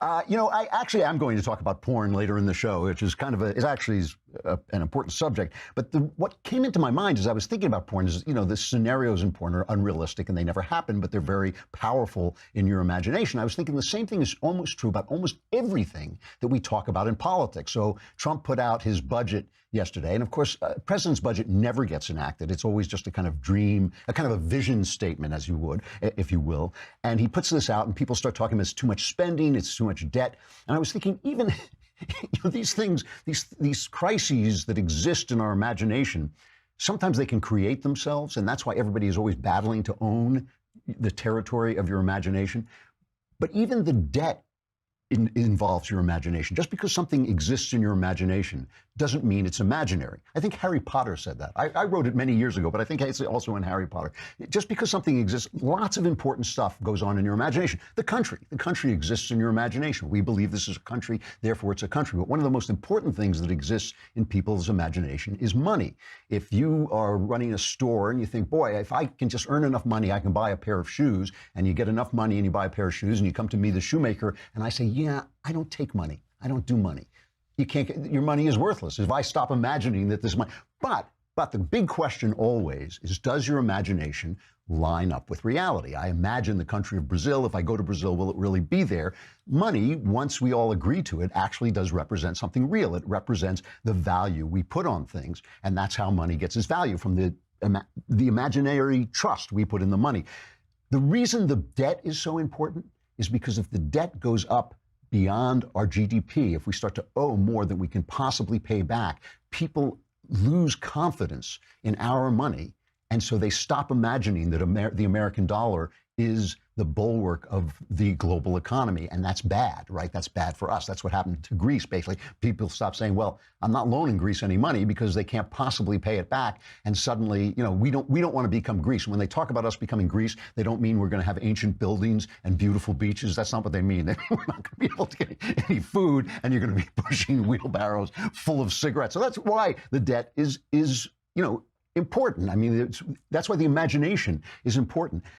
I actually am going to talk about porn later in the show, which is kind of an important subject. But what came into my mind as I was thinking about porn is, the scenarios in porn are unrealistic and they never happen, but they're very powerful in your imagination. I was thinking the same thing is almost true about almost everything that we talk about in politics. So Trump put out his budget yesterday. And of course, president's budget never gets enacted. It's always just a kind of dream, a kind of a vision statement, as you would, if you will. And he puts this out and people start talking about it's too much spending, it's too much debt. And I was thinking, even these things, these crises that exist in our imagination, sometimes they can create themselves. And that's why everybody is always battling to own the territory of your imagination. But even the debt involves your imagination. Just because something exists in your imagination doesn't mean it's imaginary. I think Harry Potter said that. I wrote it many years ago, but I think it's also in Harry Potter. Just because something exists, lots of important stuff goes on in your imagination. The country exists in your imagination. We believe this is a country, therefore it's a country. But one of the most important things that exists in people's imagination is money. If you are running a store and you think, boy, if I can just earn enough money, I can buy a pair of shoes, and you get enough money and you buy a pair of shoes and you come to me, the shoemaker, and I say, yeah, I don't take money. I don't do money. You can't, your money is worthless. If I stop imagining that this money, but the big question always is, does your imagination line up with reality? I imagine the country of Brazil. If I go to Brazil, will it really be there? Money, once we all agree to it, actually does represent something real. It represents the value we put on things. And that's how money gets its value, from the imaginary trust we put in the money. The reason the debt is so important is because if the debt goes up beyond our GDP, if we start to owe more than we can possibly pay back, people lose confidence in our money. And so they stop imagining that the American dollar is the bulwark of the global economy. And that's bad, right? That's bad for us. That's what happened to Greece, basically. People stop saying, well, I'm not loaning Greece any money because they can't possibly pay it back. And suddenly, we don't want to become Greece. When they talk about us becoming Greece, they don't mean we're going to have ancient buildings and beautiful beaches. That's not what they mean. We're not going to be able to get any food, and you're going to be pushing wheelbarrows full of cigarettes. So that's why the debt is important. I mean, that's why the imagination is important.